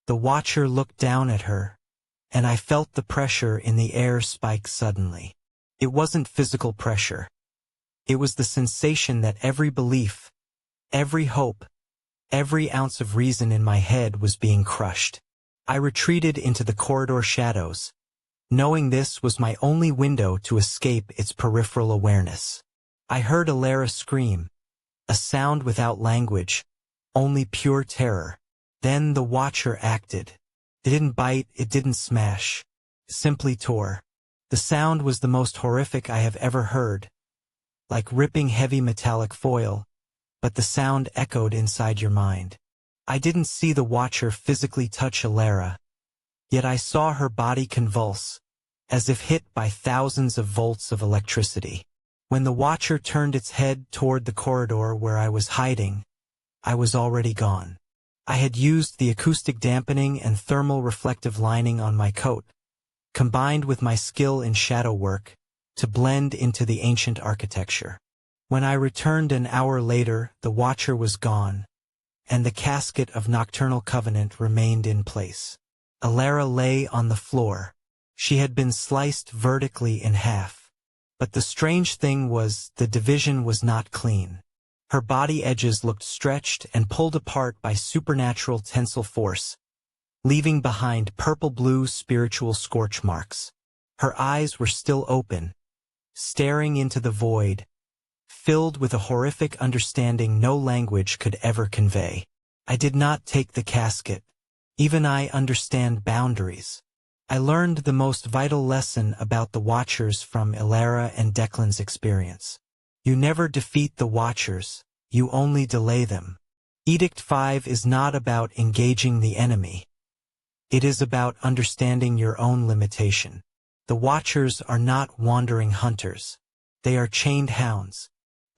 The Watcher looked down at her, and I felt the pressure in the air spike suddenly. It wasn't physical pressure. It was the sensation that every belief, every hope, every ounce of reason in my head was being crushed. I retreated into the corridor shadows, knowing this was my only window to escape its peripheral awareness. I heard Alara scream, a sound without language, only pure terror. Then the Watcher acted. It didn't bite, it didn't smash, simply tore. The sound was the most horrific I have ever heard, like ripping heavy metallic foil, but the sound echoed inside your mind. I didn't see the Watcher physically touch Elara, yet I saw her body convulse, as if hit by thousands of volts of electricity. When the Watcher turned its head toward the corridor where I was hiding, I was already gone. I had used the acoustic dampening and thermal reflective lining on my coat, combined with my skill in shadow work, to blend into the ancient architecture. When I returned an hour later, the Watcher was gone, and the casket of Nocturnal Covenant remained in place. Elara lay on the floor. She had been sliced vertically in half. But the strange thing was, the division was not clean. Her body edges looked stretched and pulled apart by supernatural tensile force, leaving behind purple-blue spiritual scorch marks. Her eyes were still open, staring into the void, filled with a horrific understanding no language could ever convey. I did not take the casket. Even I understand boundaries. I learned the most vital lesson about the Watchers from Elara and Declan's experience. You never defeat the Watchers, you only delay them. Edict 5 is not about engaging the enemy. It is about understanding your own limitation. The Watchers are not wandering hunters. They are chained hounds.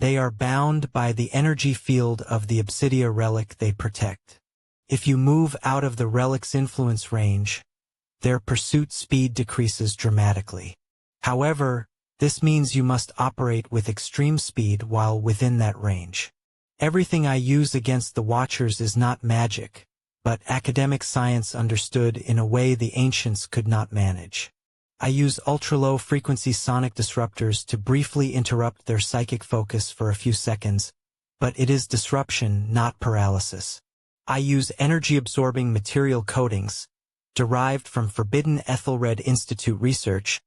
They are bound by the energy field of the Obsidia relic they protect. If you move out of the relic's influence range, their pursuit speed decreases dramatically. However, this means you must operate with extreme speed while within that range. Everything I use against the Watchers is not magic, but academic science understood in a way the ancients could not manage. I use ultra-low frequency sonic disruptors to briefly interrupt their psychic focus for a few seconds, but it is disruption, not paralysis. I use energy-absorbing material coatings, derived from Forbidden Ethelred Institute research,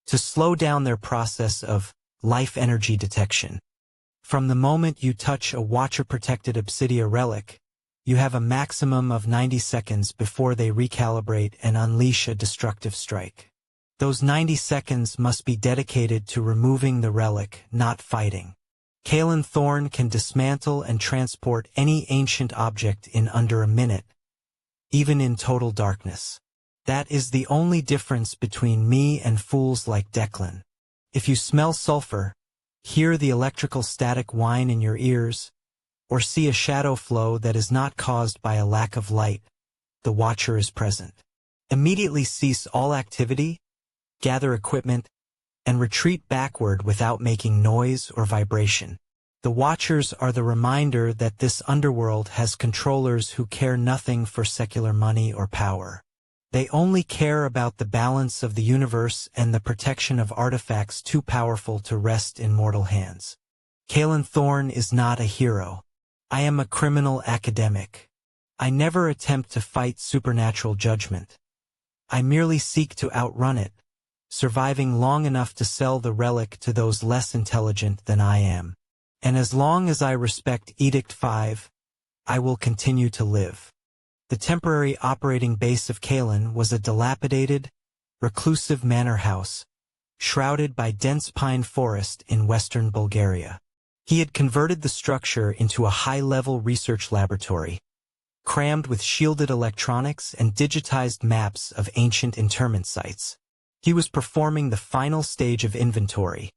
to slow down their process of life energy detection. From the moment you touch a Watcher-protected Obsidia relic, you have a maximum of 90 seconds before they recalibrate and unleash a destructive strike. Those 90 seconds must be dedicated to removing the relic, not fighting. Kaelen Thorne can dismantle and transport any ancient object in under a minute, even in total darkness. That is the only difference between me and fools like Declan. If you smell sulfur, hear the electrical static whine in your ears, or see a shadow flow that is not caused by a lack of light, the Watcher is present. Immediately cease all activity, gather equipment, and retreat backward without making noise or vibration. The Watchers are the reminder that this underworld has controllers who care nothing for secular money or power. They only care about the balance of the universe and the protection of artifacts too powerful to rest in mortal hands. Kaelen Thorne is not a hero. I am a criminal academic. I never attempt to fight supernatural judgment. I merely seek to outrun it, surviving long enough to sell the relic to those less intelligent than I am. And as long as I respect Edict 5, I will continue to live. The temporary operating base of Kaelen was a dilapidated, reclusive manor house, shrouded by dense pine forest in western Bulgaria. He had converted the structure into a high-level research laboratory, crammed with shielded electronics and digitized maps of ancient interment sites. He was performing the final stage of inventory,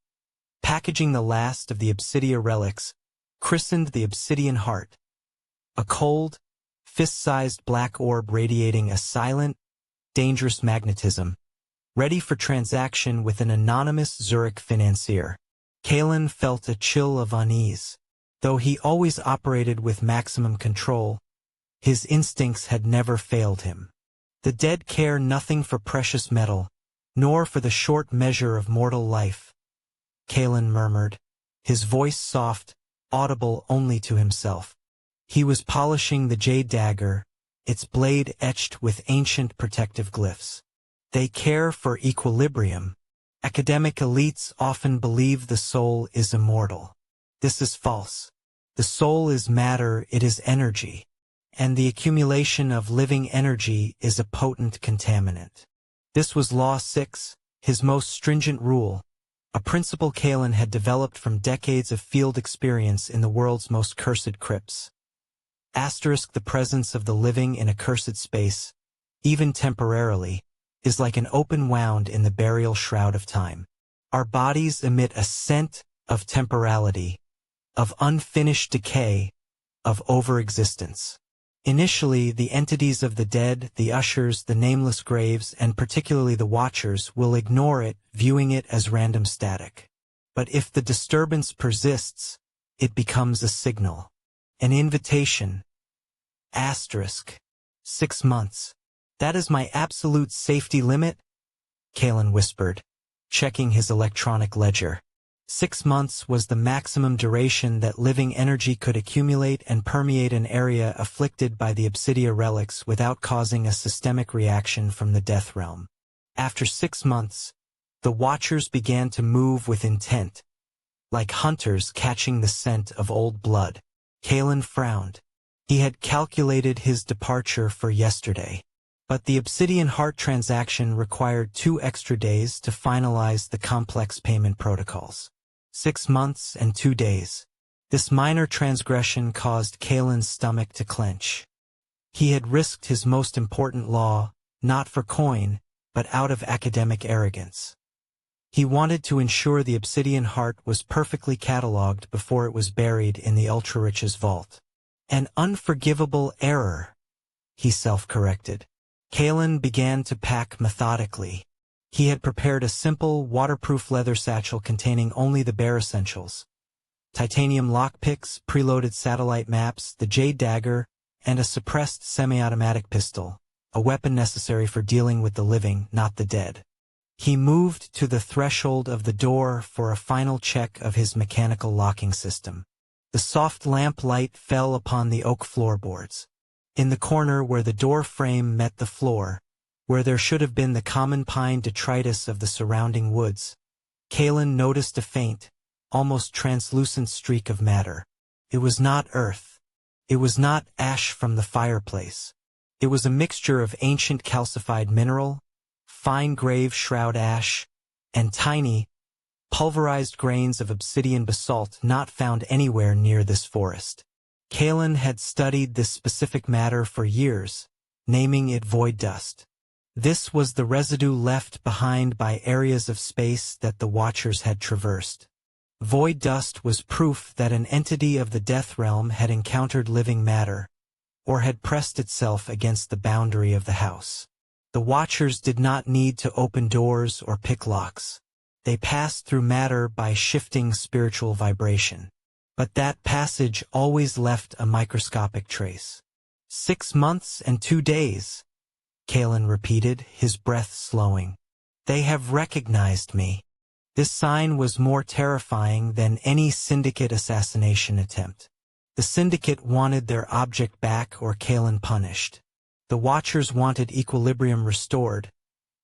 packaging the last of the Obsidia relics, christened the Obsidian Heart, a cold, fist-sized black orb radiating a silent, dangerous magnetism, ready for transaction with an anonymous Zurich financier. Kaelen felt a chill of unease. Though he always operated with maximum control, his instincts had never failed him. The dead care nothing for precious metal, nor for the short measure of mortal life, Kaelen murmured, his voice soft, audible only to himself. He was polishing the jade dagger, its blade etched with ancient protective glyphs. They care for equilibrium. Academic elites often believe the soul is immortal. This is false. The soul is matter, it is energy, and the accumulation of living energy is a potent contaminant. This was Law 6, his most stringent rule, a principle Kaelen had developed from decades of field experience in the world's most cursed crypts. The presence of the living in a cursed space, even temporarily, is like an open wound in the burial shroud of time. Our bodies emit a scent of temporality, of unfinished decay, of overexistence. Initially, the entities of the dead, the ushers, the nameless graves, and particularly the watchers, will ignore it, viewing it as random static. But if the disturbance persists, it becomes a signal, an invitation. 6 months. That is my absolute safety limit? Kaelen whispered, checking his electronic ledger. 6 months was the maximum duration that living energy could accumulate and permeate an area afflicted by the Obsidia relics without causing a systemic reaction from the death realm. After 6 months, the Watchers began to move with intent, like hunters catching the scent of old blood. Kaelen frowned. He had calculated his departure for yesterday. But the Obsidian Heart transaction required 2 extra days to finalize the complex payment protocols. 6 months and 2 days. This minor transgression caused Kaelen's stomach to clench. He had risked his most important law, not for coin, but out of academic arrogance. He wanted to ensure the Obsidian Heart was perfectly catalogued before it was buried in the Ultra-Rich's vault. An unforgivable error, he self-corrected. Kaelen began to pack methodically. He had prepared a simple, waterproof leather satchel containing only the bare essentials: titanium lockpicks, preloaded satellite maps, the jade dagger, and a suppressed semi-automatic pistol, a weapon necessary for dealing with the living, not the dead. He moved to the threshold of the door for a final check of his mechanical locking system. The soft lamp light fell upon the oak floorboards. In the corner where the door frame met the floor, where there should have been the common pine detritus of the surrounding woods, Kaelen noticed a faint, almost translucent streak of matter. It was not earth. It was not ash from the fireplace. It was a mixture of ancient calcified mineral, fine grave shroud ash, and tiny, pulverized grains of obsidian basalt not found anywhere near this forest. Kaelen had studied this specific matter for years, naming it void dust. This was the residue left behind by areas of space that the Watchers had traversed. Void dust was proof that an entity of the death realm had encountered living matter, or had pressed itself against the boundary of the house. The Watchers did not need to open doors or pick locks. They passed through matter by shifting spiritual vibration. But that passage always left a microscopic trace. 6 months and 2 days, Kaelen repeated, his breath slowing. They have recognized me. This sign was more terrifying than any syndicate assassination attempt. The syndicate wanted their object back or Kaelen punished. The Watchers wanted equilibrium restored,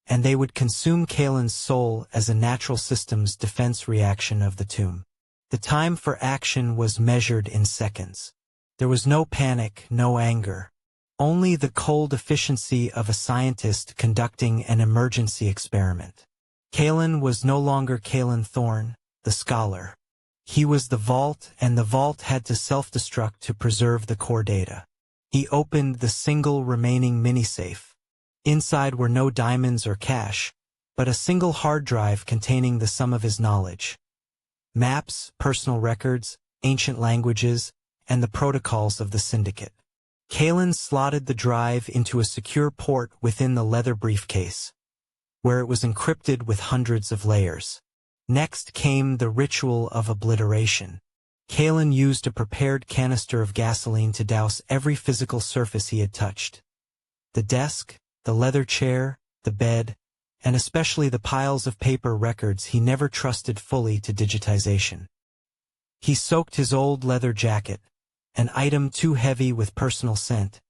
and they would consume Kaelen's soul as a natural systems defense reaction of the tomb. The time for action was measured in seconds. There was no panic, no anger. Only the cold efficiency of a scientist conducting an emergency experiment. Kaelen was no longer Kaelen Thorne, the scholar. He was the vault, and the vault had to self-destruct to preserve the core data. He opened the single remaining mini-safe. Inside were no diamonds or cash, but a single hard drive containing the sum of his knowledge. Maps, personal records, ancient languages, and the protocols of the syndicate. Kaelen slotted the drive into a secure port within the leather briefcase, where it was encrypted with hundreds of layers. Next came the ritual of obliteration. Kaelen used a prepared canister of gasoline to douse every physical surface he had touched. The desk, the leather chair, the bed, and especially the piles of paper records he never trusted fully to digitization. He soaked his old leather jacket, an item too heavy with personal scent,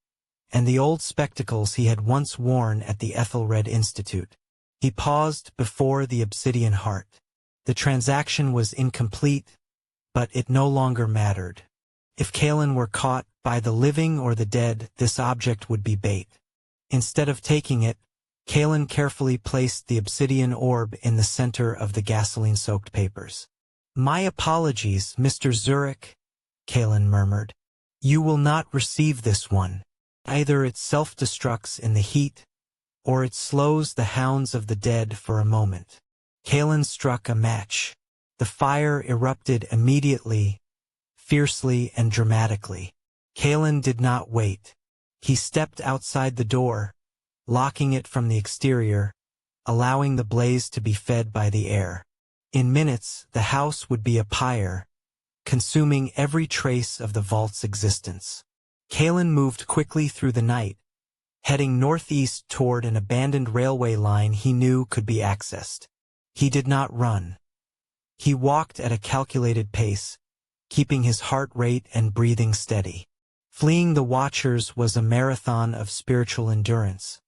and the old spectacles he had once worn at the Ethelred Institute. He paused before the Obsidian Heart. The transaction was incomplete, but it no longer mattered. If Kaelen were caught by the living or the dead, this object would be bait. Instead of taking it, Kaelen carefully placed the obsidian orb in the center of the gasoline-soaked papers. "My apologies, Mr. Zurich," Kaelen murmured. You will not receive this one. Either it self-destructs in the heat, or it slows the hounds of the dead for a moment. Kaelen struck a match. The fire erupted immediately, fiercely and dramatically. Kaelen did not wait. He stepped outside the door, locking it from the exterior, allowing the blaze to be fed by the air. In minutes, the house would be a pyre, consuming every trace of the vault's existence. Kaelen moved quickly through the night, heading northeast toward an abandoned railway line he knew could be accessed. He did not run. He walked at a calculated pace, keeping his heart rate and breathing steady. Fleeing the Watchers was a marathon of spiritual endurance,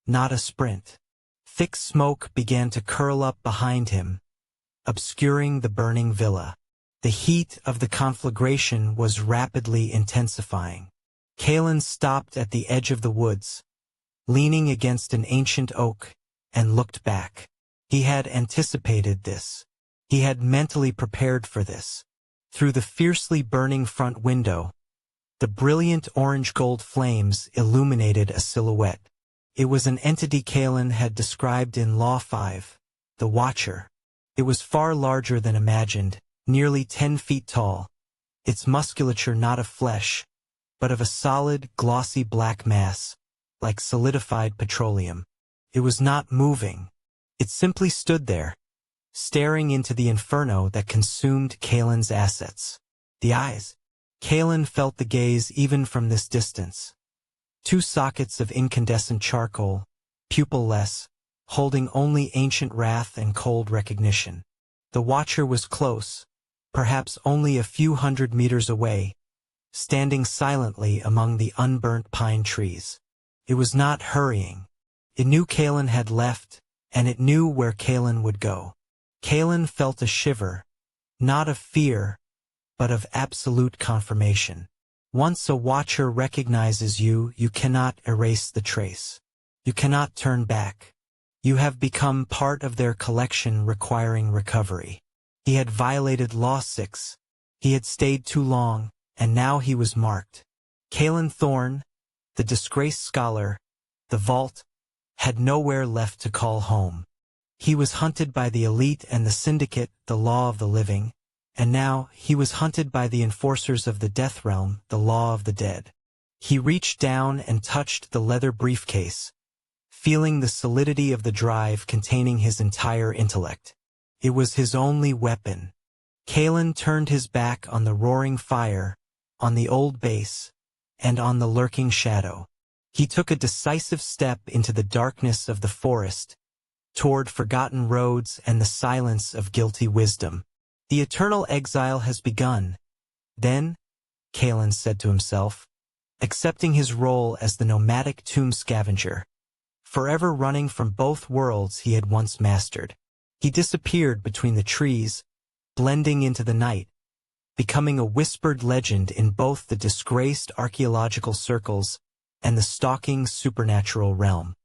not a sprint. Thick smoke began to curl up behind him, obscuring the burning villa. The heat of the conflagration was rapidly intensifying. Kaelen stopped at the edge of the woods, leaning against an ancient oak, and looked back. He had anticipated this. He had mentally prepared for this. Through the fiercely burning front window, the brilliant orange-gold flames illuminated a silhouette. It was an entity Kaelen had described in Law 5, the Watcher. It was far larger than imagined, nearly 10 feet tall, its musculature not of flesh, but of a solid, glossy black mass, like solidified petroleum. It was not moving. It simply stood there, staring into the inferno that consumed Kaelen's assets. The eyes. Kaelen felt the gaze even from this distance. 2 sockets of incandescent charcoal, pupil-less, holding only ancient wrath and cold recognition. The Watcher was close, perhaps only a few hundred meters away, standing silently among the unburnt pine trees. It was not hurrying. It knew Kaelen had left, and it knew where Kaelen would go. Kaelen felt a shiver, not of fear, but of absolute confirmation. Once a Watcher recognizes you, you cannot erase the trace. You cannot turn back. You have become part of their collection requiring recovery. He had violated Law 6. He had stayed too long, and now he was marked. Kaelen Thorne, the disgraced scholar, the vault, had nowhere left to call home. He was hunted by the elite and the syndicate, the law of the living, and now he was hunted by the enforcers of the death realm, the law of the dead. He reached down and touched the leather briefcase, feeling the solidity of the drive containing his entire intellect. It was his only weapon. Kaelen turned his back on the roaring fire, on the old base, and on the lurking shadow. He took a decisive step into the darkness of the forest, toward forgotten roads and the silence of guilty wisdom. The eternal exile has begun. Then, Kaelen said to himself, accepting his role as the nomadic tomb scavenger, forever running from both worlds he had once mastered. He disappeared between the trees, blending into the night, becoming a whispered legend in both the disgraced archaeological circles and the stalking supernatural realm.